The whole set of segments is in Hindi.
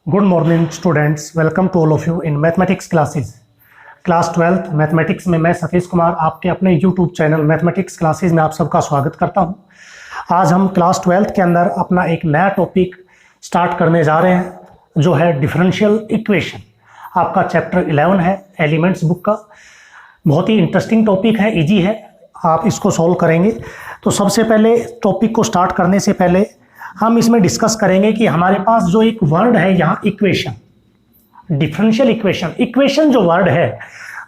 Good morning students, welcome to all of you in mathematics classes. Class 12th mathematics में मैं सतीश कुमार आपके अपने यूट्यूब चैनल मैथमेटिक्स क्लासेस में आप सबका स्वागत करता हूं। आज हम क्लास 12th के अंदर अपना एक नया टॉपिक स्टार्ट करने जा रहे हैं जो है डिफरेंशियल इक्वेशन। आपका चैप्टर 11 है एलिमेंट्स बुक का। बहुत ही इंटरेस्टिंग टॉपिक है, इजी है, आप इसको सॉल्व करेंगे। तो सबसे पहले टॉपिक को स्टार्ट करने से पहले हम इसमें डिस्कस करेंगे कि हमारे पास जो एक वर्ड है यहाँ इक्वेशन, डिफरेंशियल इक्वेशन। इक्वेशन जो वर्ड है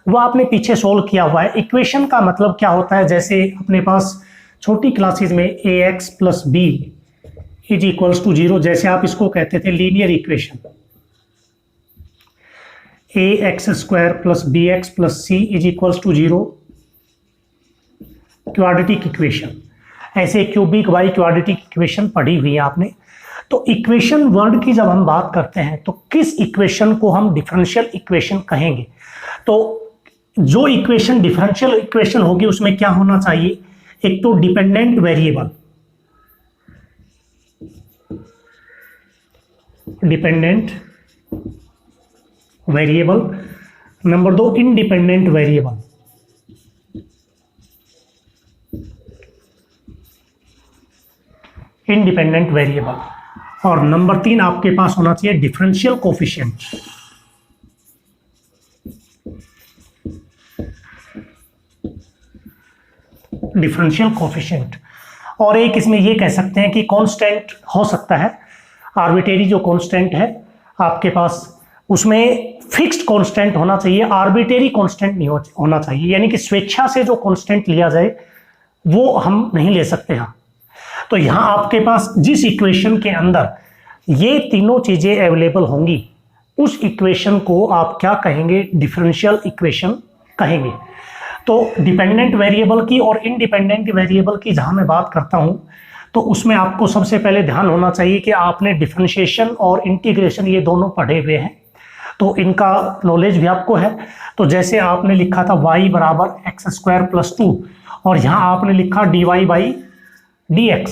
वो आपने पीछे सोल्व किया हुआ है। इक्वेशन का मतलब क्या होता है, जैसे अपने पास छोटी क्लासेस में ax plus b is equals to 0, जैसे आप इसको कहते थे linear equation. ax square plus bx plus c is equals to 0 quadratic equation. ऐसे क्यूबिक वाई क्वाड्रेटिक इक्वेशन पढ़ी हुई है आपने। तो इक्वेशन वर्ड की जब हम बात करते हैं तो किस इक्वेशन को हम डिफरेंशियल इक्वेशन कहेंगे। तो जो इक्वेशन डिफरेंशियल इक्वेशन होगी उसमें क्या होना चाहिए, एक तो dependent variable, number 2 independent variable, और नंबर 3 आपके पास होना चाहिए डिफरेंशियल कोफिशिएंट। और एक इसमें ये कह सकते हैं कि कांस्टेंट हो सकता है, आर्बिट्रेरी जो कांस्टेंट है आपके पास उसमें फिक्स्ड कांस्टेंट होना चाहिए, आर्बिट्रेरी कांस्टेंट नहीं होना चाहिए। यानी कि स्वेच्छा से जो कांस्टेंट लिया जाए वो हम नहीं ले सकते हैं। तो यहां आपके पास जिस इक्वेशन के अंदर ये तीनों चीजें अवेलेबल होंगी उस इक्वेशन को आप क्या कहेंगे, डिफरेंशियल इक्वेशन कहेंगे। तो डिपेंडेंट वेरिएबल की और इंडिपेंडेंट वेरिएबल की जहां मैं बात करता हूं तो उसमें आपको सबसे पहले ध्यान होना चाहिए कि आपने डिफरेंशिएशन और इंटीग्रेशन ये दोनों पढ़े हुए हैं, तो इनका नॉलेज भी आपको है। तो जैसे आपने लिखा था y बराबर एक्स स्क्वायर प्लस 2 और यहाँ आपने लिखा dy बाई dx,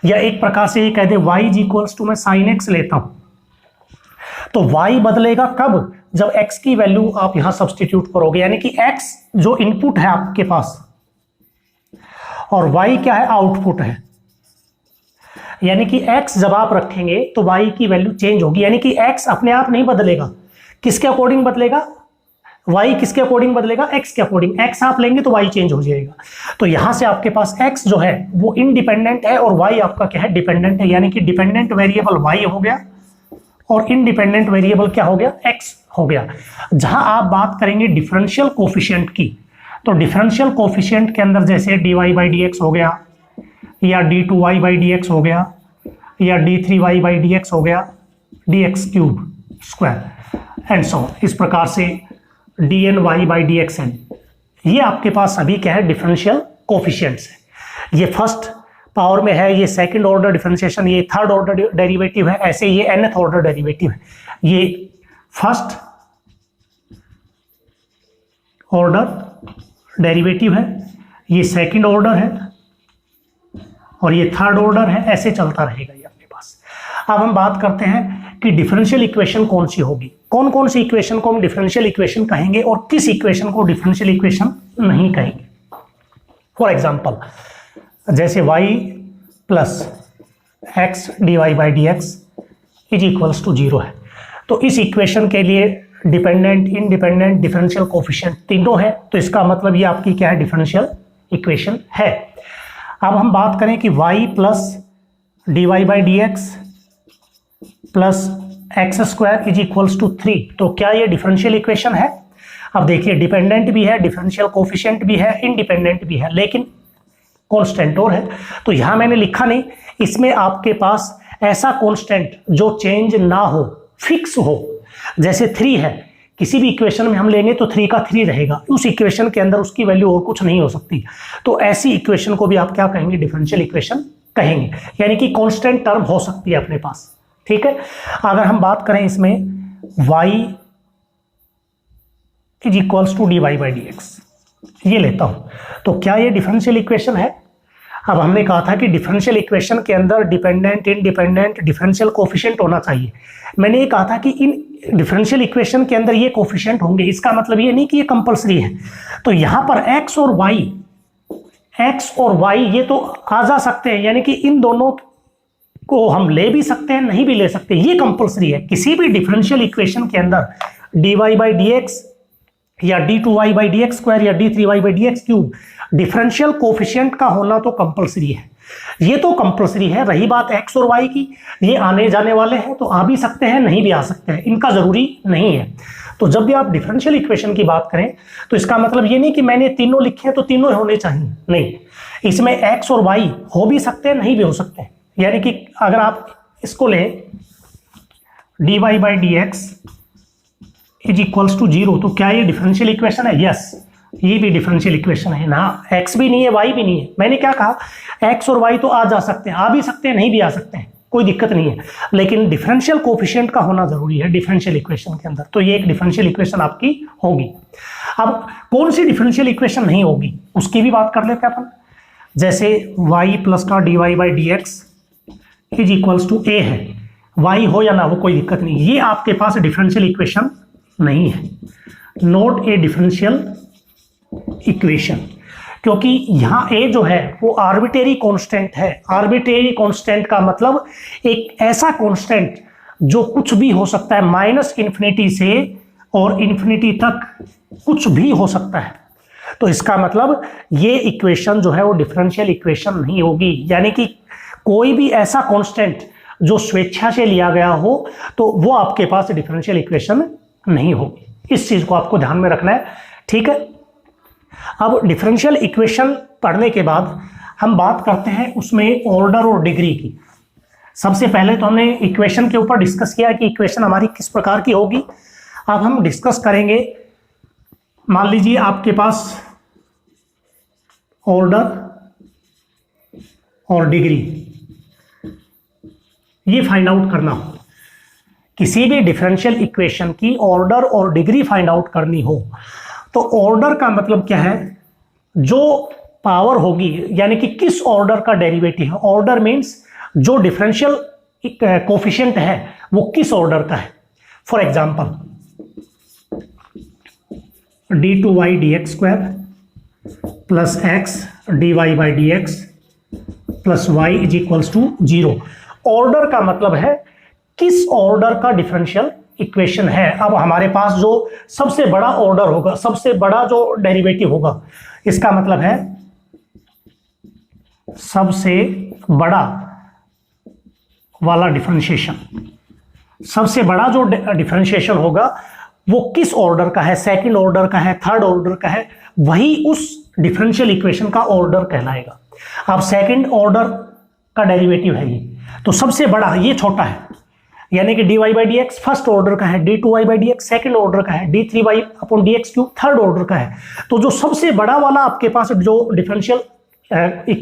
या एक प्रकार से ये कह दे y इज इक्वल्स टू मैं साइन x लेता हूं। तो y बदलेगा कब, जब x की वैल्यू आप यहां सब्सटीट्यूट करोगे, यानी कि x जो इनपुट है आपके पास और y क्या है, आउटपुट है। यानी कि x जब आप रखेंगे तो y की वैल्यू चेंज होगी, यानी कि x अपने आप नहीं बदलेगा। किसके अकॉर्डिंग बदलेगा, y किसके अकॉर्डिंग बदलेगा, x के अकॉर्डिंग। x आप लेंगे तो y चेंज हो जाएगा। तो यहां से आपके पास x जो है वो इंडिपेंडेंट है और y आपका क्या है, डिपेंडेंट है। यानी कि डिपेंडेंट वेरिएबल y हो गया और इंडिपेंडेंट वेरिएबल क्या हो गया, x हो गया। जहां आप बात करेंगे डिफरेंशियल कोफिशिएंट की, तो डिफरेंशियल कोफिशिएंट के अंदर जैसे dy बाई dx हो गया, या d2y बाई dx हो गया, या d3y बाई dx हो गया, dx cube square and so इस प्रकार से dny बाई dxn, ये आपके पास अभी क्या है, डिफरेंशियल कोफिशिएंट्स है। ये फर्स्ट पावर में है, ये सेकंड ऑर्डर डिफरेंशिएशन, ये थर्ड ऑर्डर डेरिवेटिव है, ऐसे ये nth ऑर्डर डेरिवेटिव है। ये फर्स्ट ऑर्डर डेरिवेटिव है, ये सेकंड ऑर्डर है और ये थर्ड ऑर्डर है, ऐसे चलता रहेगा ये आपके पास। अब हम बात करते हैं कि डिफरेंशियल इक्वेशन कौन सी होगी, कौन कौन सी इक्वेशन को हम डिफरेंशियल इक्वेशन कहेंगे और किस इक्वेशन को डिफरेंशियल इक्वेशन नहीं कहेंगे। फॉर एग्जांपल जैसे y plus x d y by D x is equals to 0 है, तो इस इक्वेशन के लिए डिपेंडेंट, इंडिपेंडेंट, डिफरेंशियल कोफिशिएंट तीनों है, तो इसका मतलब ये आपकी क्या है, डिफरेंशियल इक्वेशन है। अब हम बात करें कि y plus d y by D x plus x square is equals to 3, तो क्या ये डिफरेंशियल इक्वेशन है। अब देखिए डिपेंडेंट भी है, डिफरेंशियल कोफिशिएंट भी है, इंडिपेंडेंट भी है, लेकिन कांस्टेंट और है। तो यहां मैंने लिखा नहीं, इसमें आपके पास ऐसा कांस्टेंट जो चेंज ना हो, फिक्स हो। जैसे 3 है, किसी भी इक्वेशन में हम लेंगे तो 3 का 3 रहेगा, उस इक्वेशन के अंदर उसकी वैल्यू और कुछ नहीं हो सकती। तो ऐसी इक्वेशन को भी आप क्या कहेंगे, डिफरेंशियल इक्वेशन कहेंगे। यानी कि कांस्टेंट टर्म हो सकती है अपने पास, ठीक है। अगर हम बात करें इसमें y is equals to dy by D x, ये लेता हूं, तो क्या ये डिफरेंशियल इक्वेशन है। अब हमने कहा था कि डिफरेंशियल इक्वेशन के अंदर डिपेंडेंट इंडिपेंडेंट डिफरेंशियल कोफिशिएंट होना चाहिए। मैंने ये कहा था कि इन डिफरेंशियल इक्वेशन के अंदर ये कोफिशिएंट होंगे, इसका मतलब ये नहीं कि ये कंपलसरी है। तो यहाँ पर x और y ये तो आ जा सकते हैं, यानी कि इन दोनों को हम ले भी सकते हैं, नहीं भी ले सकते, ये कंपलसरी है। किसी भी डिफरेंशियल इक्वेशन के अंदर dy/dx या d2y/dx² या d3y/dx³ डिफरेंशियल कोफिशिएंट का होना तो कंपलसरी है, ये तो कंपलसरी है। रही बात x और y की, ये आने जाने वाले हैं, तो आ भी सकते हैं, नहीं भी आ सकते हैं, इनका जरूरी नहीं है। तो जब भी आप डिफरेंशियल इक्वेशन की बात करें तो इसका मतलब ये नहीं कि मैंने तीनों लिखे हैं तो तीनों होने चाहिए, नहीं। इसमें x और y हो भी सकते हैं, नहीं भी हो सकते हैं। यानी कि अगर आप इसको लें dy/dx = 0, तो क्या ये डिफरेंशियल इक्वेशन है? यस, ये भी डिफरेंशियल इक्वेशन है ना। x भी नहीं है, y भी नहीं है। मैंने क्या कहा, x और y तो आ जा सकते हैं, आ भी सकते हैं, नहीं भी आ सकते हैं, कोई दिक्कत नहीं है, लेकिन डिफरेंशियल कोफिशिएंट का होना जरूरी है डिफरेंशियल इक्वेशन के अंदर। तो ये एक डिफरेंशियल इक्वेशन आपकी होगी। अब कौन सी डिफरेंशियल इक्वेशन नहीं होगी उसकी भी बात कर लेते हैं अपन। जैसे y + का dy/dx = a है, y हो या ना हो कोई दिक्कत नहीं, ये आपके पास डिफरेंशियल इक्वेशन नहीं है, नॉट ए डिफरेंशियल इक्वेशन, क्योंकि यहां a जो है वो आर्बिट्रेरी कांस्टेंट है। आर्बिट्रेरी कांस्टेंट का मतलब एक ऐसा कांस्टेंट जो कुछ भी हो सकता है, -∞ से और इन्फिनिटी तक कुछ भी हो सकता है। तो इसका मतलब ये इक्वेशन जो है वो डिफरेंशियल इक्वेशन नहीं होगी, यानी कि कोई भी ऐसा कांस्टेंट जो स्वेच्छा से लिया गया हो तो वो आपके पास डिफरेंशियल इक्वेशन नहीं होगी। इस चीज को आपको ध्यान में रखना है, ठीक है। अब डिफरेंशियल इक्वेशन पढ़ने के बाद हम बात करते हैं उसमें ऑर्डर और डिग्री की। सबसे पहले तो हमने इक्वेशन के ऊपर डिस्कस किया कि इक्वेशन हमारी किस प्रकार की होगी। अब हम डिस्कस करेंगे, मान लीजिए आपके पास ऑर्डर और डिग्री ये फाइंड आउट करना हो, किसी भी डिफरेंशियल इक्वेशन की ऑर्डर और डिग्री फाइंड आउट करनी हो, तो ऑर्डर का मतलब क्या है, जो पावर होगी, यानी कि किस ऑर्डर का डेरिवेटिव है। ऑर्डर मीन्स जो डिफरेंशियल कोफिशिएंट है वो किस ऑर्डर का है। For example d2y/dx² + x dy/dx + y = 0। Order का मतलब है किस ऑर्डर का डिफरेंशियल इक्वेशन है। अब हमारे पास जो सबसे बड़ा ऑर्डर होगा, सबसे बड़ा जो डेरिवेटिव होगा, इसका मतलब है सबसे बड़ा वाला डिफरेंशिएशन। सबसे बड़ा जो डिफरेंशिएशन होगा वो किस ऑर्डर का है, सेकंड ऑर्डर का है, थर्ड ऑर्डर का है, वही उस डिफरेंशियल इक्वेशन का ऑर्डर कहलाएगा। अब सेकंड ऑर्डर का डेरिवेटिव है ये, तो सबसे बड़ा ये छोटा है, यानी कि dy/dx फर्स्ट ऑर्डर का है, d2y/dx सेकंड ऑर्डर का है, d3y/dx³ थर्ड ऑर्डर का है। तो जो सबसे बड़ा वाला आपके पास जो डिफरेंशियल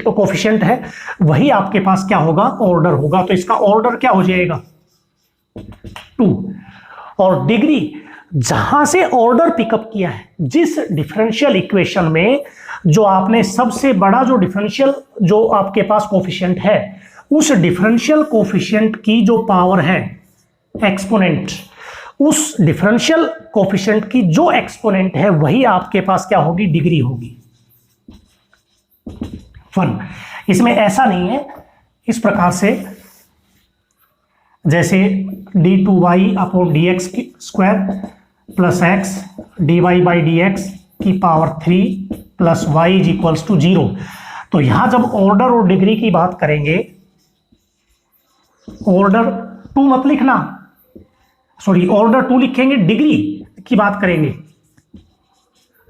कोफिशिएंट है वही आपके पास क्या होगा, ऑर्डर होगा। तो इसका ऑर्डर क्या हो जाएगा, 2। और डिग्री जहां से ऑर्डर पिकअप किया है, जिस डिफरेंशियल इक्वेशन में जो आपने सबसे बड़ा जो डिफरेंशियल जो आपके पास कोफिशिएंट है, उस डिफरेंशियल कोफिशिएंट की जो पावर है एक्सपोनेंट, उस डिफरेंशियल कोफिशिएंट की जो एक्सपोनेंट है वही आपके पास क्या होगी, डिग्री होगी 1। इसमें ऐसा नहीं है इस प्रकार से जैसे d2y/dx² + x dy/dx की पावर 3 + y = 0। तो यहां जब ऑर्डर और डिग्री की बात करेंगे, ऑर्डर 2 मत लिखना, सॉरी ऑर्डर 2 लिखेंगे, डिग्री की बात करेंगे,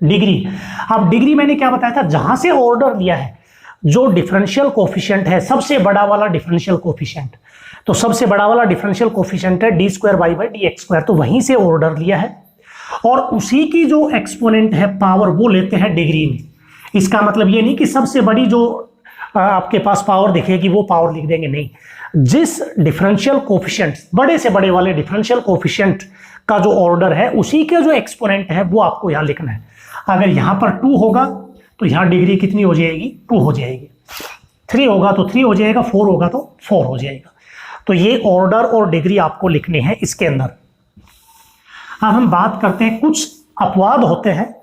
डिग्री। अब डिग्री मैंने क्या बताया था, जहां से ऑर्डर लिया है, जो डिफरेंशियल कोफिशिएंट है, सबसे बड़ा वाला डिफरेंशियल कोफिशिएंट, तो सबसे बड़ा वाला डिफरेंशियल कोफिशिएंट है d²y/dx², तो वहीं से ऑर्डर लिया है और उसी की जो एक्सपोनेंट है पावर वो लेते हैं डिग्री में। इसका मतलब ये नहीं कि सबसे बड़ी जो आपके पास पावर दिखेगी वो पावर लिख देंगे, नहीं। जिस डिफरेंशियल कोफिशिएंट, बड़े से बड़े वाले डिफरेंशियल कोफिशिएंट का जो ऑर्डर है उसी के जो एक्सपोनेंट है वो आपको यहां लिखना है। अगर यहां पर 2 होगा तो यहां डिग्री कितनी हो जाएगी, 2 हो जाएगी, 3 होगा तो 3 हो जाएगा, 4 होगा तो 4 हो जाएगा। तो ये ऑर्डर और डिग्री आपको लिखने हैं इसके अंदर। अब हम बात करते हैं, कुछ अपवाद होते हैं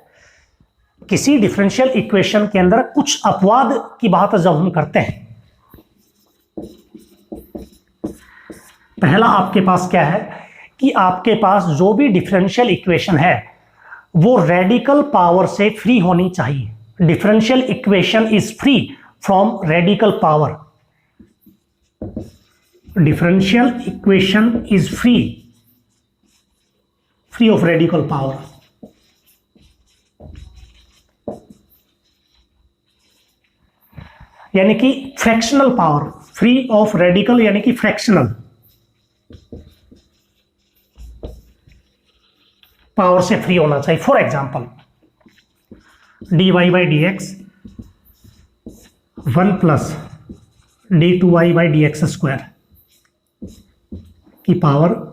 किसी डिफरेंशियल इक्वेशन के अंदर, कुछ अपवाद की बात जब हम करते हैं। पहला आपके पास क्या है कि आपके पास जो भी डिफरेंशियल इक्वेशन है वो रेडिकल पावर से फ्री होनी चाहिए। Differential equation is free from radical power. Differential equation is free of radical power. यानी कि fractional power, free of radical यानी कि फ्रैक्शनल पावर से फ्री होना चाहिए। For example dy by D x 1 plus d2y by D x square की पावर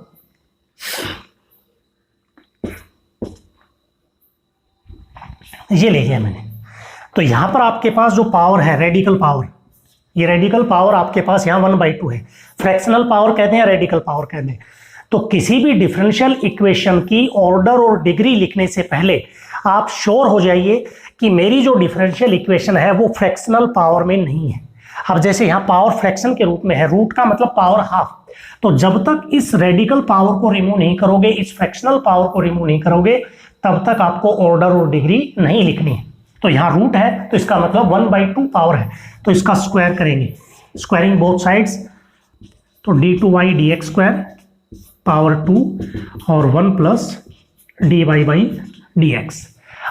ये ले लिया मैंने। तो यहां पर आपके पास जो पावर है रेडिकल पावर, ये रेडिकल पावर आपके पास यहां 1/2 है। फ्रैक्शनल पावर कहते हैं, रेडिकल पावर कहते हैं। तो किसी भी डिफरेंशियल इक्वेशन की ऑर्डर और डिग्री लिखने से पहले आप श्योर हो जाइए कि मेरी जो डिफरेंशियल इक्वेशन है वो फ्रैक्शनल पावर में नहीं है। अब जैसे यहाँ पावर फ्रैक्शन के रूप में है, रूट का मतलब पावर हाफ। तो जब तक इस रेडिकल पावर को रिमूव नहीं करोगे, इस फ्रैक्शनल पावर को रिमूव नहीं करोगे, तब तक आपको ऑर्डर और डिग्री नहीं लिखनी है। तो यहाँ रूट है तो इसका मतलब 1/2 पावर है, तो इसका स्क्वायर करेंगे, स्क्वायरिंग बोथ साइड्स। तो d2y dx स्क्वायर पावर 2 और 1 प्लस dy बाई dx।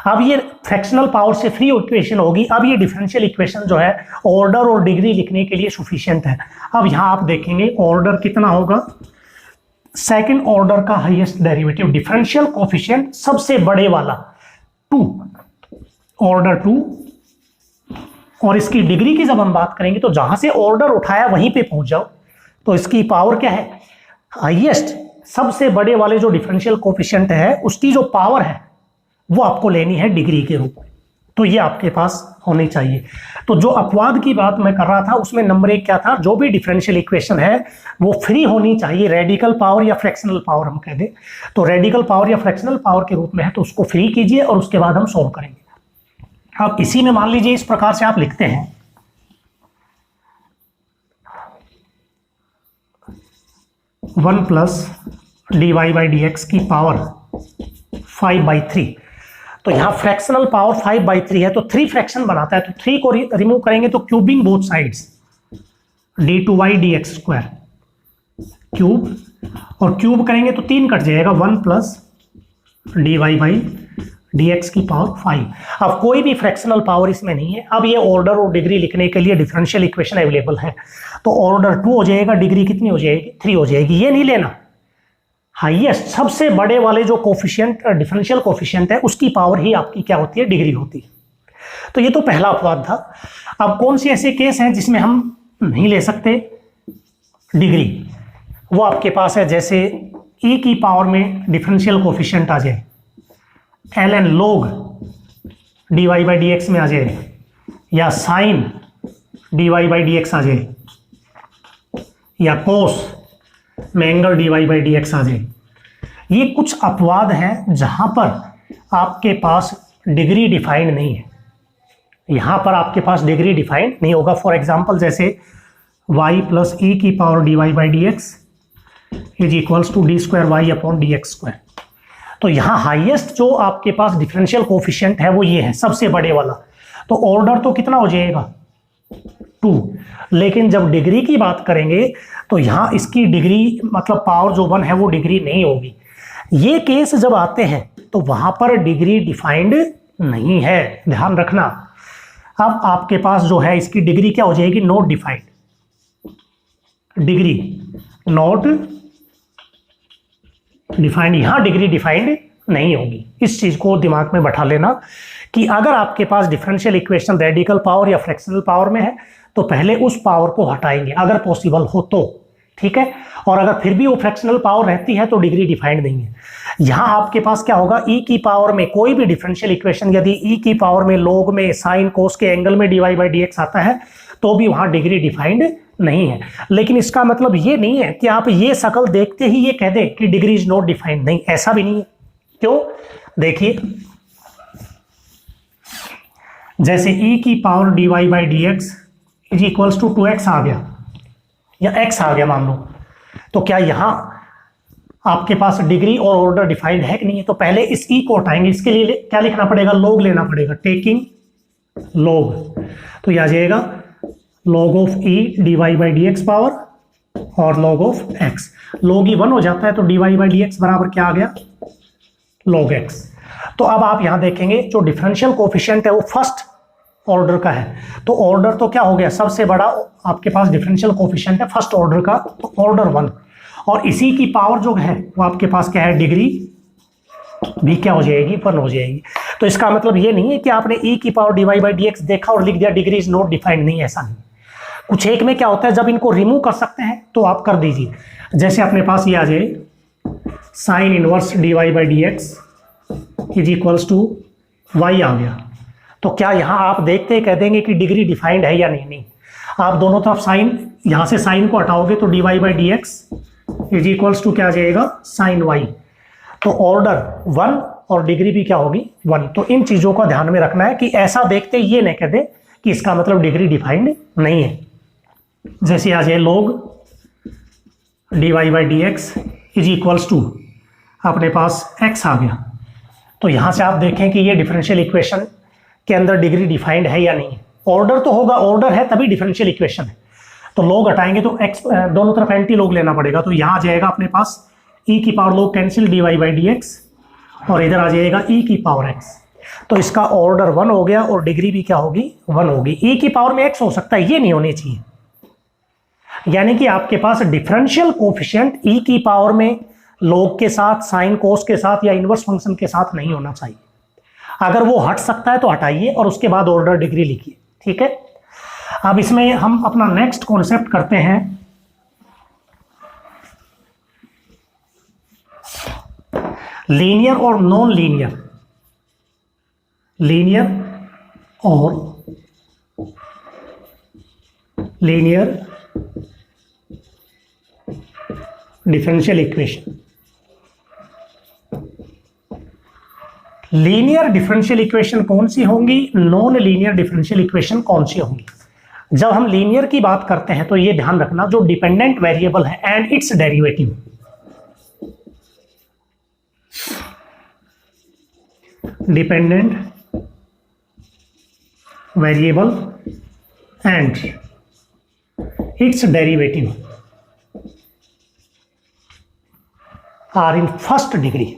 अब ये फ्रैक्शनल पावर से फ्री इक्वेशन होगी। अब ये डिफरेंशियल इक्वेशन जो है ऑर्डर और डिग्री लिखने के लिए सफिशिएंट है। अब यहाँ आप देखेंगे ऑर्डर कितना होगा, सेकंड ऑर्डर का हाईएस्ट डेरिवेटिव, डिफरेंशियल कोफिशिएंट सबसे बड़े वाला 2, ऑर्डर 2। और इसकी डिग्री की जब हम बात करेंगे तो जहां से ऑर्डर उठाया वहीं पे पहुंच जाओ। तो इसकी पावर क्या है, हाईएस्ट सबसे बड़े वाले जो डिफरेंशियल कोफिशिएंट है उसकी जो पावर है वो आपको लेनी है डिग्री के रूप में। तो ये आपके पास होनी चाहिए। तो जो अपवाद की बात मैं कर रहा था उसमें नंबर 1 क्या था, जो भी डिफरेंशियल इक्वेशन है वो फ्री होनी चाहिए, रेडिकल पावर या फ्रैक्शनल पावर हम कह दें। तो रेडिकल पावर या फ्रैक्शनल पावर के रूप में है तो उसको फ्री कीजिए और उसके बाद हम सोल्व करेंगे। अब इसी में मान लीजिए इस प्रकार से आप लिखते हैं, one plus dy by D x की पावर 5/3। तो यहाँ फ्रैक्शनल पावर 5/3 है तो 3 फ्रैक्शन बनाता है, तो 3 को रिमूव करेंगे तो cubing both sides, d2y dx square cube, और क्यूब करेंगे तो 3 कट जाएगा, 1 प्लस dy बाई dx की पावर 5। अब कोई भी फ्रैक्शनल पावर इसमें नहीं है। अब ये ऑर्डर और डिग्री लिखने के लिए डिफरेंशियल इक्वेशन अवेलेबल है। तो ऑर्डर 2 हो जाएगा, डिग्री कितनी हो जाएगी, 3 हो जाएगी। ये नहीं लेना, हाईएस्ट सबसे बड़े वाले जो कोफिशिएंट डिफरेंशियल कोफिशिएंट है उसकी पावर ही आपकी क्या होती है, डिग्री होती है। तो ये तो पहला अपवाद था। अब कौन से ऐसे केस हैं जिसमें हम नहीं ले सकते डिग्री, वो आपके पास है। जैसे e की पावर में डिफरेंशियल कोफिशिएंट आ जाए, ln log dy by D X में आ जाए, या sine dy by D X आ जाए, या कोस में angle dy by D X आ जाए। ये कुछ अपवाद हैं जहां पर आपके पास डिग्री डिफाइंड नहीं है, यहां पर आपके पास डिग्री डिफाइंड नहीं होगा। फॉर एग्जांपल जैसे y प्लस e की power dy by D x is equals to d square y upon d x square. तो यहाँ हाईएस्ट जो आपके पास डिफरेंशियल कोफिशिएंट है वो ये है, सबसे बड़े वाला। तो ऑर्डर तो कितना हो जाएगा, 2। लेकिन जब डिग्री की बात करेंगे तो यहाँ इसकी डिग्री मतलब पावर जो 1 है वो डिग्री नहीं होगी। ये केस जब आते हैं तो वहां पर डिग्री डिफाइंड नहीं है, ध्यान रखना। अब आपके पास जो है इसकी डिग्री क्या हो जाएगी, not defined, degree not defined. यहां डिग्री डिफाइंड नहीं होगी। इस चीज को दिमाग में बैठा लेना कि अगर आपके पास डिफरेंशियल इक्वेशन रेडिकल पावर या फ्रैक्शनल पावर में है तो पहले उस पावर को हटाएंगे अगर पॉसिबल हो तो, ठीक है। और अगर फिर भी वो फ्रैक्शनल पावर रहती है तो डिग्री डिफाइंड नहीं है। यहां आपके पास क्या होगा, e की पावर में कोई भी डिफरेंशियल इक्वेशन यदि e की पावर में log में साइन कोस के एंगल में dy बाई dx आता है तो भी वहां डिग्री डिफाइंड नहीं है। लेकिन इसका मतलब ये नहीं है कि आप ये शक्ल देखते ही ये कह दें कि डिग्री इज नॉट डिफाइंड, नहीं, ऐसा भी नहीं है। क्यों? देखिए, जैसे e की power dy by D x is equals to 2x आ गया या x आ गया मान लो, तो क्या यहां आपके पास डिग्री और ऑर्डर डिफाइंड है कि नहीं है? तो पहले इस e को हटाएंगे, इसके लिए क्या लिखना पड़ेगा? लॉग लेना पड़ेगा, टेकिंग लॉग। तो यह आ जाएगा log of e dy by D X power और log of x। Log e 1 हो जाता है तो dy बाई डी एक्स बराबर क्या आ गया? Log x। तो अब आप यहां देखेंगे जो डिफरेंशियल कोफिशिएंट है वो फर्स्ट ऑर्डर का है, तो ऑर्डर तो क्या हो गया? सबसे बड़ा आपके पास डिफरेंशियल कोफिशिएंट है फर्स्ट ऑर्डर का, तो ऑर्डर 1। और इसी की पावर जो है वो आपके पास क्या है? डिग्री भी क्या हो जाएगी? 1 हो जाएगी। तो इसका मतलब ये नहीं है कि आपने e की power dy by D x देखा और लिख दिया डिग्री इज नॉट डिफाइंड, नहीं, ऐसा नहीं। कुछ एक में क्या होता है, जब इनको रिमूव कर सकते हैं तो आप कर दीजिए। जैसे अपने पास ये आ जाए sine inverse dy by D x is equals to y आ गया, तो क्या यहां आप देखते कह देंगे कि डिग्री डिफाइंड है या नहीं? नहीं, आप दोनों तरफ साइन, यहां से साइन को हटाओगे तो dy by D x is equals to क्या आ जाएगा? Sign y। तो ऑर्डर 1 और डिग्री भी क्या होगी? 1। तो इन चीजों का ध्यान में रखना है कि ऐसा देखते ये नहीं कह दे कि इसका मतलब डिग्री डिफाइंड नहीं है। जैसे आ जाए log dy by D x is equals to अपने पास x आ गया, तो यहां से आप देखें कि ये डिफरेंशियल इक्वेशन के अंदर डिग्री डिफाइंड है या नहीं। ऑर्डर तो होगा, ऑर्डर है तभी डिफरेंशियल इक्वेशन है। तो लॉग हटाएंगे तो x दोनों तरफ एंटी लॉग लेना पड़ेगा, तो यहां आ जाएगा अपने पास e की power log cancel dy by D x और इधर आ जाएगा e की पावर x। तो इसका ऑर्डर 1 हो गया और डिग्री भी क्या होगी? 1 होगी। e की पावर में x हो सकता है, ये नहीं होनी चाहिए। यानी कि आपके पास डिफरेंशियल कोफिशिएंट e की पावर में लॉग के साथ, साइन, कोस के साथ या इनवर्स फंक्शन के साथ नहीं होना चाहिए। अगर वो हट सकता है तो हटाइए और उसके बाद ऑर्डर डिग्री लिखिए, ठीक है। अब इसमें हम अपना नेक्स्ट कॉन्सेप्ट करते हैं लीनियर और नॉन लीनियर, लीनियर और linear differential equation. Linear differential equation कौन सी होंगी, नॉन लीनियर डिफरेंशियल इक्वेशन कौन सी होंगी? जब हम लीनियर की बात करते हैं तो ये ध्यान रखना, जो डिपेंडेंट वेरिएबल है and its derivative, dependent variable and its derivative are in first degree.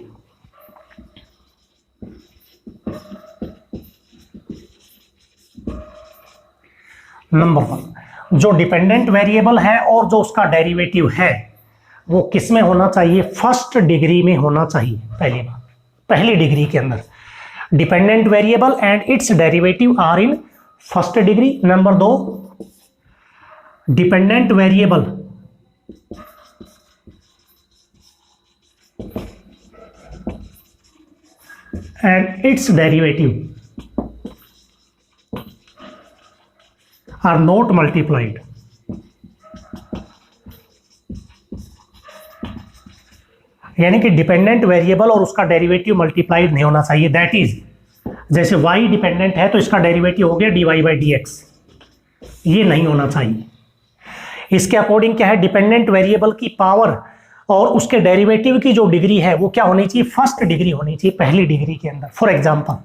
Number 1, जो डिपेंडेंट वेरिएबल है और जो उसका डेरिवेटिव है वो किस में होना चाहिए? फर्स्ट डिग्री में होना चाहिए। पहली बात, पहली डिग्री के अंदर dependent variable and its derivative are in first degree. Number 2, dependent variable and its derivative are not multiplied। यानी कि डिपेंडेंट वेरिएबल और उसका डेरिवेटिव मल्टीप्लाइड नहीं होना चाहिए। दैट इज, जैसे y डिपेंडेंट है तो इसका डेरिवेटिव हो गया dy बाई डी एक्स, ये नहीं होना चाहिए। इसके अकॉर्डिंग क्या है, डिपेंडेंट वेरिएबल की पावर और उसके डेरिवेटिव की जो डिग्री है वो क्या होनी चाहिए? फर्स्ट डिग्री होनी चाहिए, पहली डिग्री के अंदर। फॉर एग्जाम्पल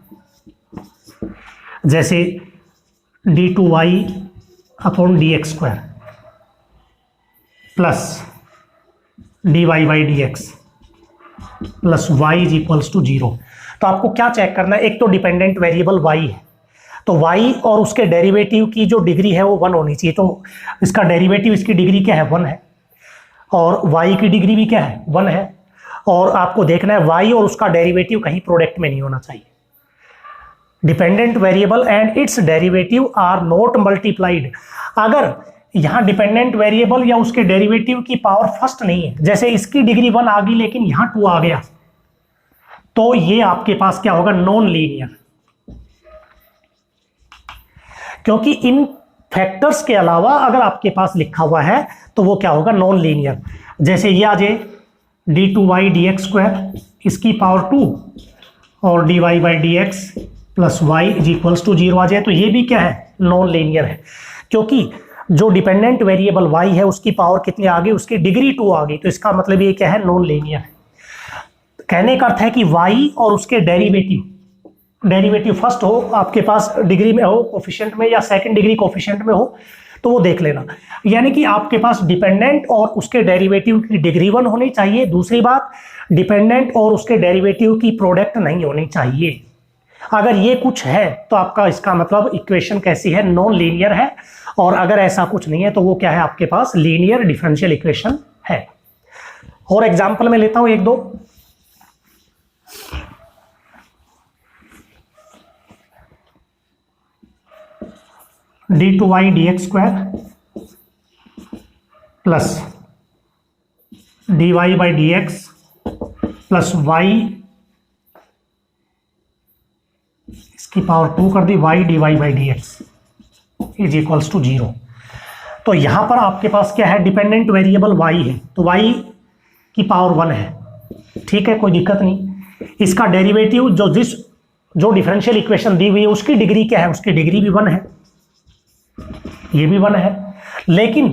जैसे d2y upon d x square plus dy by D x plus y is equals to 0। तो आपको क्या चेक करना है? एक तो डिपेंडेंट वेरिएबल y है, तो y और उसके डेरिवेटिव की जो डिग्री है वो 1 होनी चाहिए। तो इसका डेरिवेटिव, इसकी डिग्री क्या है? 1 है, और y की डिग्री भी क्या है? 1 है। और आपको देखना है y और उसका डेरिवेटिव कहीं प्रोडक्ट में नहीं होना चाहिए। Dependent variable and its derivative are not multiplied. अगर यहां डिपेंडेंट वेरिएबल या उसके डेरिवेटिव की पावर फर्स्ट नहीं है, जैसे इसकी डिग्री 1 आ गई लेकिन यहां 2 आ गया, तो ये आपके पास क्या होगा? Non linear. क्योंकि इन फैक्टर्स के अलावा अगर आपके पास लिखा हुआ है तो वो क्या होगा, नॉन लीनियर। जैसे ये आ जाए d2y dx², इसकी पावर 2 और dy by D x plus y is equals to 0 आ जाए, तो ये भी क्या है, नॉन लीनियर है। क्योंकि जो डिपेंडेंट वेरिएबल y है उसकी पावर कितनी आ गई, उसकी डिग्री 2 आ गई, तो इसका मतलब ये क्या है, नॉन लीनियर है। कहने का अर्थ है कि y और उसके डेरिवेटिव फर्स्ट हो आपके पास डिग्री में हो कोफिशिएंट में, या सेकंड डिग्री कोफिशिएंट में हो, तो वो देख लेना। यानी कि आपके पास डिपेंडेंट और उसके डेरिवेटिव की डिग्री 1 होनी चाहिए। दूसरी बात, डिपेंडेंट और उसके डेरिवेटिव की प्रोडक्ट नहीं होनी चाहिए। अगर ये कुछ है तो आपका इसका मतलब इक्वेशन कैसी है, नॉन लीनियर है। और अगर ऐसा कुछ नहीं है तो वो क्या है, आपके पास लीनियर डिफरेंशियल इक्वेशन है। और एग्जांपल में लेता हूं एक दो। d2y dx² plus dy by D x plus y, इसकी पावर 2 कर दी, y dy by D x is equals to 0। तो यहां पर आपके पास क्या है, डिपेंडेंट वेरिएबल y है, तो y की पावर 1 है, ठीक है, कोई दिक्कत नहीं। इसका डेरिवेटिव जो डिफरेंशियल इक्वेशन दी हुई है उसकी डिग्री क्या है, उसकी डिग्री भी 1 है, ये भी 1 है। लेकिन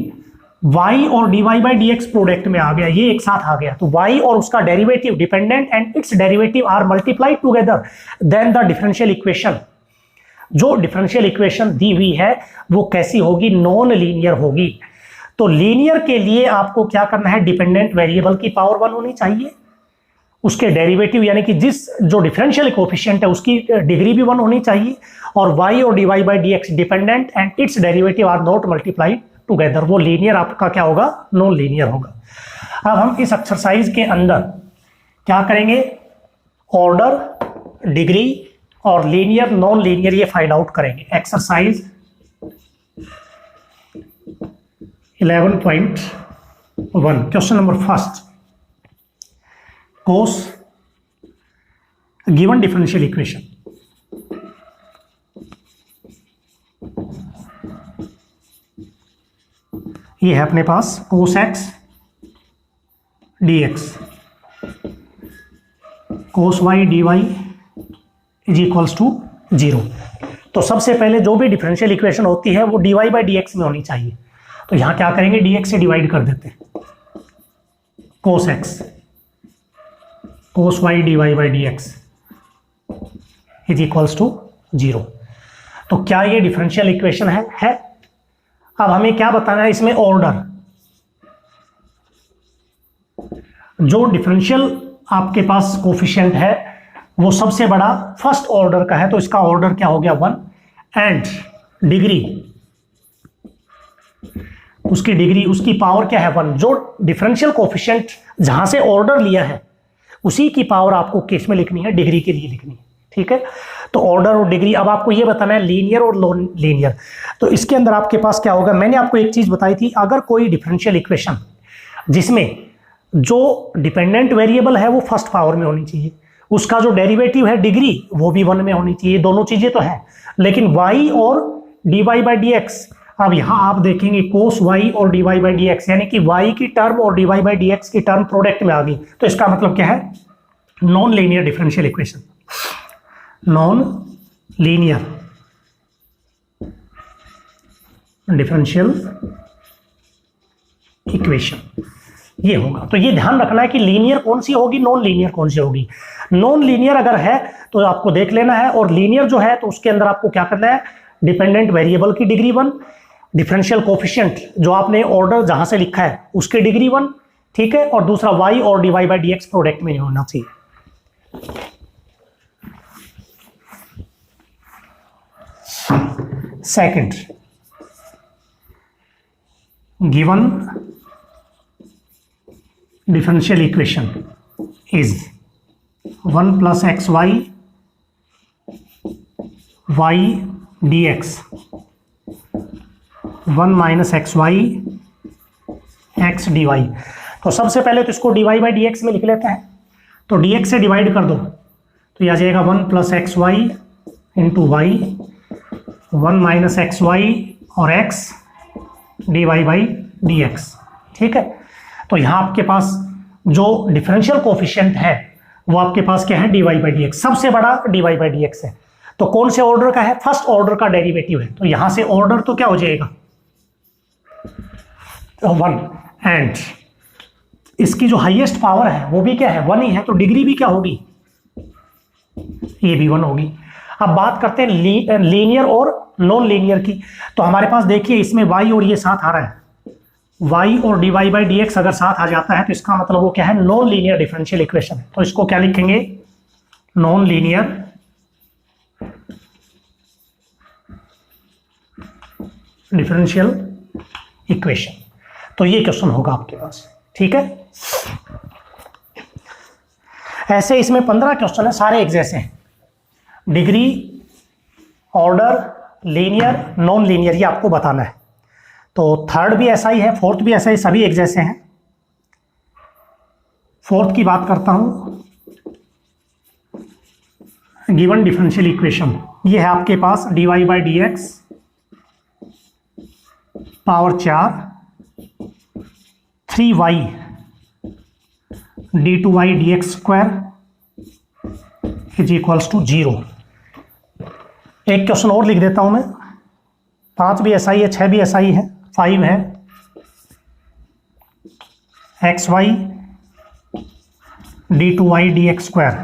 y और dy by D x product में आ गया, ये एक साथ आ गया, तो y और उसका derivative, dependent and its derivative are multiplied together, then the differential equation, जो डिफरेंशियल इक्वेशन दी हुई है वो कैसी होगी, नॉन लीनियर होगी। तो लीनियर के लिए आपको क्या करना है, डिपेंडेंट वेरिएबल की पावर 1 होनी चाहिए, उसके डेरिवेटिव यानी कि जो डिफरेंशियल कोफिशिएंट है उसकी डिग्री भी 1 होनी चाहिए, और y और dy by D x dependent and its derivative are not multiplied together, वो लीनियर आपका क्या होगा, नॉन लीनियर होगा। अब हम इस एक्सरसाइज के अंदर क्या करेंगे, ऑर्डर, डिग्री और लीनियर नॉन लीनियर ये फाइंड आउट करेंगे। Exercise 11.1 question number first, cos given differential equation, ये है अपने पास cos x dx cos y dy is equals to 0। तो सबसे पहले जो भी डिफरेंशियल इक्वेशन होती है वो dy बाई डी एक्स में होनी चाहिए, तो यहां क्या करेंगे, dx से डिवाइड कर देते हैं, cos x cos y dy by D x is equals to 0। तो क्या ये डिफरेंशियल इक्वेशन है। अब हमें क्या बताना है इसमें, ऑर्डर, जो डिफरेंशियल आपके पास कोफिशिएंट है वो सबसे बड़ा फर्स्ट ऑर्डर का है, तो इसका ऑर्डर क्या हो गया 1, एंड डिग्री, उसकी डिग्री, उसकी पावर क्या है 1। जो डिफरेंशियल कोफिशिएंट जहां से ऑर्डर लिया है उसी की पावर आपको केस में लिखनी है, डिग्री के लिए लिखनी है, ठीक है। तो ऑर्डर और डिग्री, अब आपको ये बताना है लीनियर और नॉन लीनियर। तो इसके अंदर आपके पास क्या होगा, मैंने आपको एक चीज बताई थी, अगर कोई डिफरेंशियल इक्वेशन जिसमें जो डिपेंडेंट वेरिएबल है वो फर्स्ट पावर में होनी चाहिए, उसका जो डेरिवेटिव है डिग्री वो भी 1 में होनी चाहिए, दोनों चीजें तो है, लेकिन y और dy बाई डी एक्स, अब यहां आप देखेंगे cos y और dy बाई डी एक्स, यानी कि y की टर्म और dy बाई डी एक्स की टर्म प्रोडक्ट में आ गई, तो इसका मतलब क्या है, non linear differential equation, non linear differential equation ये होगा। तो ये ध्यान रखना है कि लीनियर कौन सी होगी, नॉन लीनियर कौन सी होगी। नॉन लीनियर अगर है तो आपको देख लेना है, और लीनियर जो है तो उसके अंदर आपको क्या करना है, डिपेंडेंट वेरिएबल की डिग्री 1, डिफरेंशियल कोफिशिएंट जो आपने ऑर्डर जहां से लिखा है उसकी डिग्री 1, ठीक है, और दूसरा y और dy by D x product में होना चाहिए। Second, given differential equation is 1 plus xy y dx 1 minus xy x dy। तो सबसे पहले तो इसको dy बाई डी एक्स में लिख लेते हैं, तो dx से डिवाइड कर दो तो यह आ जाएगा 1 plus x y into y, 1 minus x y और x dy बाई dx। ठीक है, तो यहाँ आपके पास जो डिफरेंशियल कोफिशिएंट है वो आपके पास क्या है, dy बाई dx, सबसे बड़ा dy बाई dx है। तो कौन से ऑर्डर का है, फर्स्ट ऑर्डर का डेरिवेटिव है, तो यहां से ऑर्डर तो क्या हो जाएगा, 1, एंड इसकी जो हाईएस्ट पावर है वो भी क्या है, 1 ही है, तो डिग्री भी क्या होगी, ये भी 1 होगी। अब बात करते हैं लीनियर और नॉन लीनियर की। तो हमारे पास देखिए इसमें y और ये साथ आ रहा है, y और dy बाई dx अगर साथ आ जाता है तो इसका मतलब वो क्या है, नॉन लीनियर डिफरेंशियल इक्वेशन। तो इसको क्या लिखेंगे, नॉन लीनियर डिफरेंशियल इक्वेशन। तो ये क्वेश्चन होगा आपके पास। ठीक है, ऐसे इसमें 15 क्वेश्चन है, सारे एक जैसे हैं, degree, order, linear, non linear, ये आपको बताना है। तो थर्ड भी ऐसा ही है, फोर्थ भी ऐसा ही, सभी एक जैसे हैं। फोर्थ की बात करता हूं, गिवन डिफरेंशियल इक्वेशन, ये है आपके पास dy by dx power 4 3y d2y dx square is equals to 0। एक क्वेश्चन और लिख देता हूं मैं, 5 भी ऐसा ही है, 6 भी ऐसा ही है, 5 है xy d2y dx square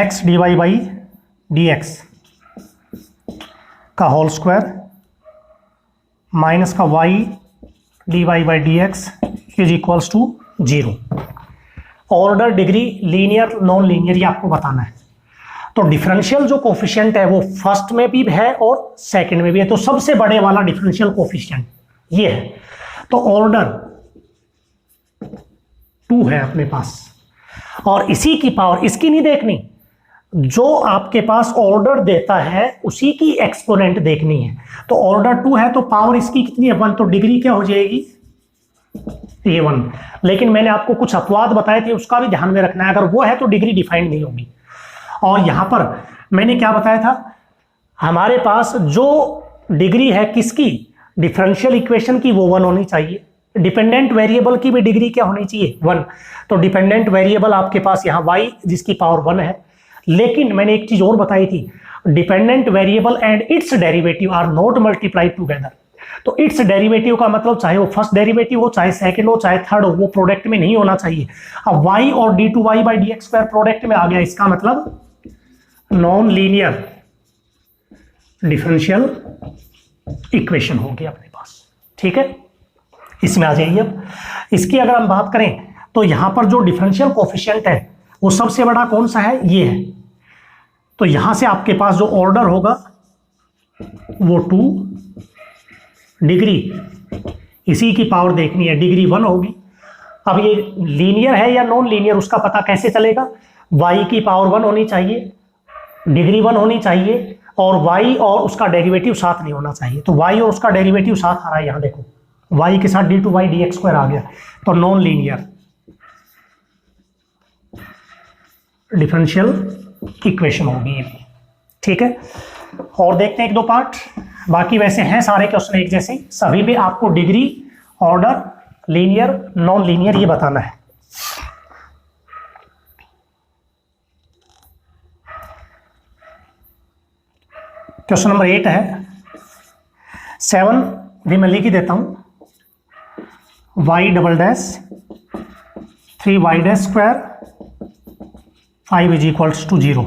x dy by dx का होल स्क्वायर माइनस का y dy by dx is equals to 0। Order, degree, linear, non linear, ये आपको बताना है। तो डिफरेंशियल जो कोफिशिएंट है वो फर्स्ट में भी है और सेकंड में भी है। तो सबसे बड़े वाला डिफरेंशियल कोफिशिएंट ये है। तो ऑर्डर 2 है अपने पास, और इसी की पावर, इसकी नहीं देखनी, जो आपके पास ऑर्डर देता है उसी की एक्सपोनेंट देखनी है। तो ऑर्डर 2 है तो पावर इसकी कितनी है, 1, तो डिग्री क्या हो जाएगी, ये 1। लेकिन मैंने आपको कुछ अपवाद बताए थे, उसका भी ध्यान में रखना है, अगर वो है तो डिग्री डिफाइंड नहीं होगी। और यहां पर मैंने क्या बताया था, हमारे पास जो डिग्री है किसकी, डिफरेंशियल इक्वेशन की, वो 1 होनी चाहिए। डिपेंडेंट वेरिएबल की भी डिग्री क्या होनी चाहिए, 1। तो डिपेंडेंट वेरिएबल आपके पास यहाँ y जिसकी पावर 1 है। लेकिन मैंने एक चीज और बताई थी, dependent variable and its derivative are not multiplied together. तो इट्स डेरिवेटिव का मतलब चाहे वो फर्स्ट डेरिवेटिव हो, चाहे सेकंड हो, चाहे थर्ड हो, वो प्रोडक्ट में नहीं होना चाहिए। अब y और d2y by dx square product में आ गया, इसका मतलब नॉन लीनियर डिफरेंशियल इक्वेशन होगी अपने पास। ठीक है, इसमें आ जाइए। अब इसकी अगर हम बात करें तो यहां पर जो डिफरेंशियल कोफिशिएंट है वो सबसे बड़ा कौन सा है, ये है। तो यहां से आपके पास जो ऑर्डर होगा वो 2, डिग्री इसी की पावर देखनी है, डिग्री 1 होगी। अब ये लीनियर है या नॉन लीनियर उसका पता कैसे चलेगा, y की पावर 1 होनी चाहिए, डिग्री 1 होनी चाहिए, और y और उसका डेरिवेटिव साथ नहीं होना चाहिए। तो y और उसका डेरिवेटिव साथ आ रहा है, यहां देखो y के साथ d2y dx स्क्वायर आ गया, तो नॉन लीनियर डिफरेंशियल इक्वेशन होगी ये भी। ठीक है, और देखते हैं 1-2 पार्ट, बाकी वैसे हैं सारे क्वेश्चन एक जैसे, सभी में आपको degree, order, linear, non linear ये बताना है। क्वेश्चन नंबर 8 है, 7 भी मैं लिख ही देता हूं, y double dash 3y dash square 5 is equals to 0।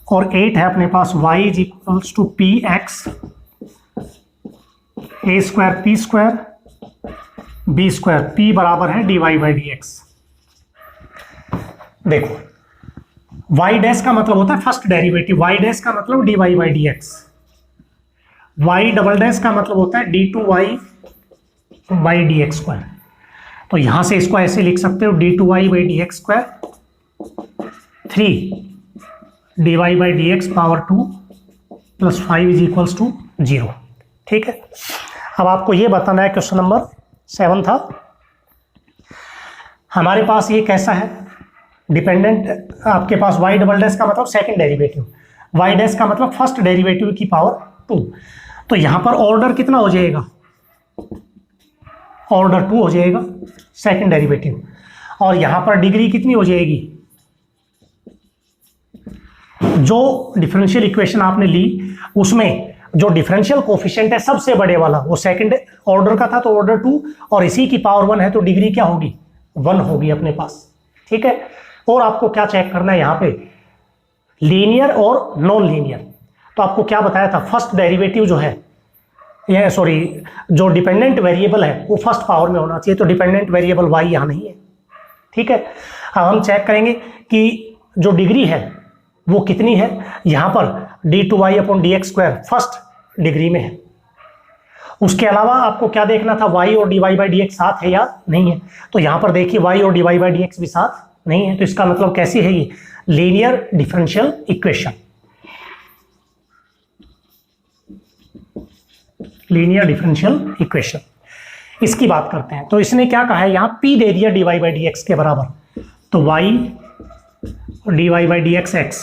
और 8 है अपने पास y is equals to p x a square p square b square, p बराबर है dy बाई dx। देखो y डैश का मतलब होता है फर्स्ट डेरिवेटिव, y डैश का मतलब dy by dx, y double dash का मतलब होता है d2y बाई dx स्क्वायर। तो यहां से इसको ऐसे लिख सकते हो, d2y by dx square 3 dy by dx power 2 plus 5 is equals to 0। ठीक है, अब आपको ये बताना है, क्वेश्चन नंबर 7 था हमारे पास, ये कैसा है, डिपेंडेंट आपके पास y डबल डैश का मतलब सेकंड डेरिवेटिव, y डैश का मतलब फर्स्ट डेरिवेटिव की पावर 2। तो यहां पर ऑर्डर कितना हो जाएगा, ऑर्डर 2 हो जाएगा सेकंड डेरिवेटिव, और यहां पर डिग्री कितनी हो जाएगी, जो डिफरेंशियल इक्वेशन आपने ली उसमें जो डिफरेंशियल कोफिशिएंट है सबसे बड़े वाला वो सेकंड ऑर्डर का था, तो ऑर्डर 2, और इसी की पावर 1 है तो डिग्री क्या होगी, 1 होगी अपने पास। ठीक है, और आपको क्या चेक करना है यहां पे, लीनियर और नॉन लीनियर। तो आपको क्या बताया था, फर्स्ट डेरिवेटिव जो है, ये सॉरी, जो डिपेंडेंट वेरिएबल है वो फर्स्ट पावर में होना चाहिए, तो डिपेंडेंट वेरिएबल y यहां नहीं है। ठीक है, अब हम चेक करेंगे कि जो डिग्री है वो कितनी है, यहां पर d2y/dx² फर्स्ट डिग्री में है। उसके अलावा आपको क्या देखना था, y और dy/dx साथ है या नहीं है, तो यहां पर देखिए y और dy/dx भी साथ नहीं है, तो इसका मतलब कैसी है ये, linear differential equation. Linear differential equation, इसकी बात करते हैं। तो इसने क्या कहा है, यहां p दे दिया dy/dx के बराबर, तो y dy/dx x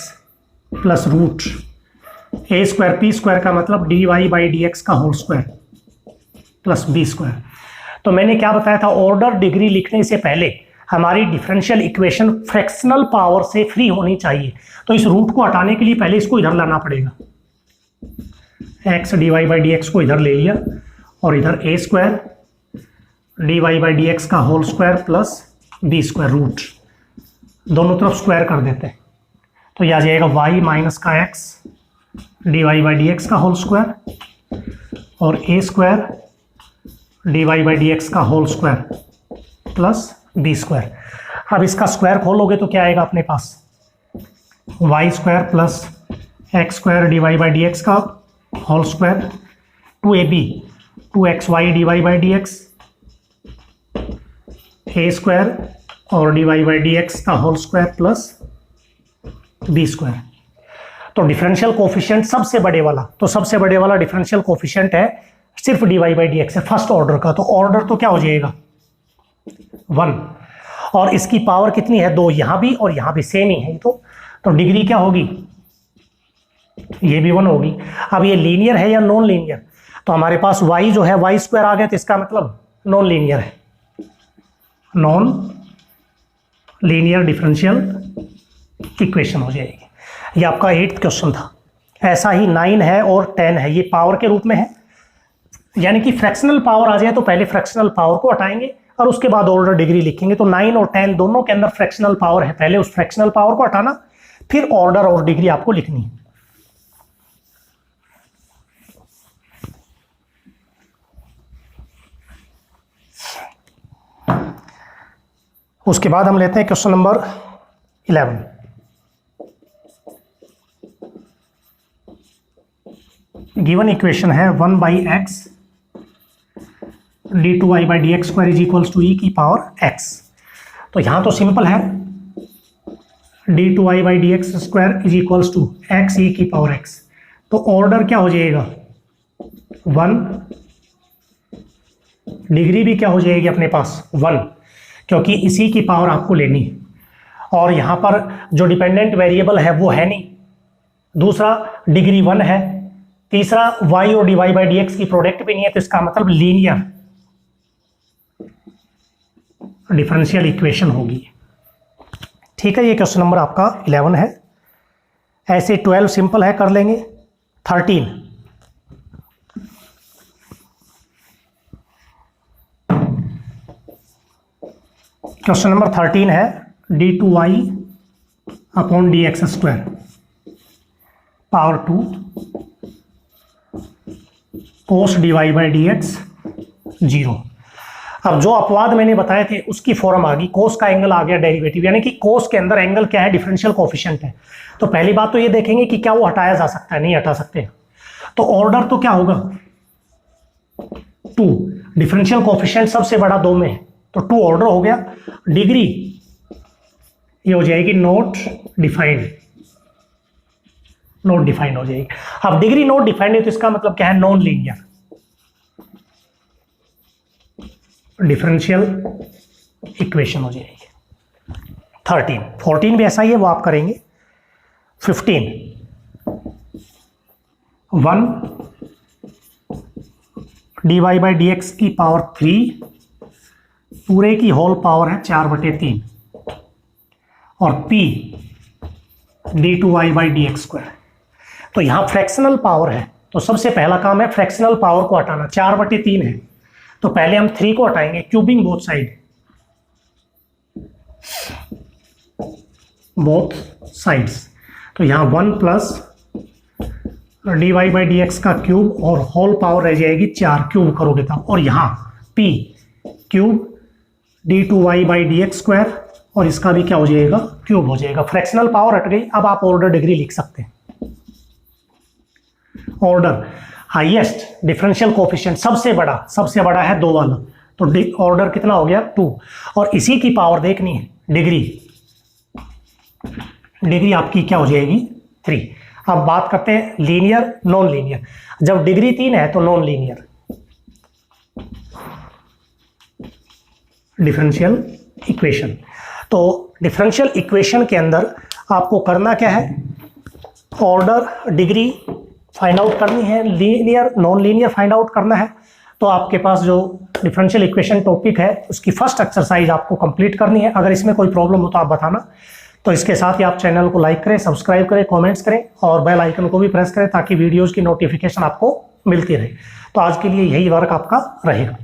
plus root a² p² का मतलब dy/dx का होल स्क्वायर प्लस b²। तो मैंने क्या बताया था, ऑर्डर डिग्री लिखने से पहले हमारी डिफरेंशियल इक्वेशन फ्रैक्शनल पावर से फ्री होनी चाहिए। तो इस रूट को हटाने के लिए पहले इसको इधर लाना पड़ेगा, x dy/dx को इधर ले लिया, और इधर a² dy/dx का whole square plus b² root, दोनों तरफ स्क्वायर कर देते हैं, तो यह आ जाएगा y माइनस का x dy/dx का होल स्क्वायर और a² dy/dx का होल स्क्वायर प्लस b²। अब इसका स्क्वायर खोलोगे तो क्या आएगा अपने पास, y² प्लस x² dy/dx का whole square 2ab 2xy dy/dx a² और dy/dx का होल स्क्वायर प्लस b²। तो डिफरेंशियल कोफिशिएंट सबसे बड़े वाला, तो सबसे बड़े वाला डिफरेंशियल कोफिशिएंट है सिर्फ dy/dx है फर्स्ट ऑर्डर का, तो ऑर्डर तो क्या हो जाएगा 1, और इसकी पावर कितनी है 2, यहां भी और यहां भी सेम ही है, तो डिग्री क्या होगी, ये भी 1 होगी। अब ये लीनियर है या नॉन लीनियर, तो हमारे पास y जो है y² आ गया, तो इसका मतलब नॉन लीनियर है, नॉन लीनियर डिफरेंशियल इक्वेशन हो जाएगी। ये आपका 8th क्वेश्चन था। ऐसा ही 9 है और 10 है, ये पावर के रूप में है, यानी कि फ्रैक्शनल पावर आ जाए तो पहले फ्रैक्शनल पावर को हटाएंगे और उसके बाद ऑर्डर डिग्री लिखेंगे। तो 9 और 10 दोनों के अंदर फ्रैक्शनल पावर है, पहले उस फ्रैक्शनल पावर को हटाना, फिर ऑर्डर और डिग्री आपको लिखनी है। उसके बाद हम लेते हैं क्वेश्चन नंबर 11। गिवन इक्वेशन है 1/x d2y/dx² is equals to e की पावर x। तो यहां तो सिंपल है, d2y/dx² is equals to x e की पावर x, तो ऑर्डर क्या हो जाएगा 1, डिग्री भी क्या हो जाएगी अपने पास 1, क्योंकि इसी की पावर आपको लेनी है, और यहां पर जो डिपेंडेंट वेरिएबल है वो है नहीं, दूसरा डिग्री 1 है, तीसरा y और dy/dx की प्रोडक्ट भी नहीं है, तो इसका मतलब लीनियर डिफरेंशियल इक्वेशन होगी। ठीक है, ये क्वेश्चन नंबर आपका 11 है। ऐसे 12 सिंपल है, कर लेंगे। 13 क्वेश्चन नंबर 13 है d2y/dx² पावर 2 cos dy/dx 0। अब जो अपवाद मैंने बताए थे उसकी फॉर्म आ गई, कोस का एंगल आ गया डेरिवेटिव, यानी कि कोस के अंदर एंगल क्या है, डिफरेंशियल कोफिशिएंट है। तो पहली बात तो ये देखेंगे कि क्या वो हटाया जा सकता है, नहीं हटा सकते। तो ऑर्डर तो क्या होगा 2, डिफरेंशियल कोफिशिएंट सबसे बड़ा 2 में है, तो 2 ऑर्डर हो गया। डिग्री ये हो जाएगी नॉट डिफाइंड, नॉट डिफाइंड हो जाएगी। अब डिग्री नॉट डिफाइंड है तो इसका मतलब क्या है, नॉन लीनियर डिफरेंशियल इक्वेशन हो जाएगी। 13, 14 भी ऐसा ही है, वो आप करेंगे। 15 1 dy/dx की पावर 3 पूरे की होल पावर है 4/3 और p d2y/dx²। तो यहां फ्रैक्शनल पावर है, तो सबसे पहला काम है फ्रैक्शनल पावर को हटाना। 4/3 है तो पहले हम 3 को हटाएंगे, क्यूबिंग बोथ साइड्स। तो यहां 1 प्लस dy/dx का क्यूब और होल पावर रह जाएगी 4, क्यूब करोगे तब, और यहां p क्यूब d2y/dx² और इसका भी क्या हो जाएगा, क्यूब हो जाएगा। फ्रैक्शनल पावर हट गई। अब आप ऑर्डर डिग्री लिख सकते हैं। ऑर्डर हाईएस्ट डिफरेंशियल कोफिशिएंट सबसे बड़ा है 2 वाला, तो ऑर्डर कितना हो गया 2, और इसी की पावर देखनी है डिग्री आपकी क्या हो जाएगी 3। अब बात करते हैं लीनियर नॉन लीनियर। जब डिग्री 3 है तो नॉन लीनियर डिफरेंशियल इक्वेशन। तो डिफरेंशियल इक्वेशन के अंदर आपको करना क्या है, ऑर्डर डिग्री फाइंड आउट करनी है, linear non linear find out करना है। तो आपके पास जो डिफरेंशियल इक्वेशन टॉपिक है उसकी फर्स्ट एक्सरसाइज आपको कंप्लीट करनी है। अगर इसमें कोई प्रॉब्लम हो तो आप बताना। तो इसके साथ ही आप चैनल को लाइक करें, सब्सक्राइब करें, कमेंट्स करें और बेल आइकन को भी प्रेस करें ताकि वीडियोज़ की नोटिफिकेशन आपको मिलती रहे। तो आज के लिए यही वर्क आपका रहेगा।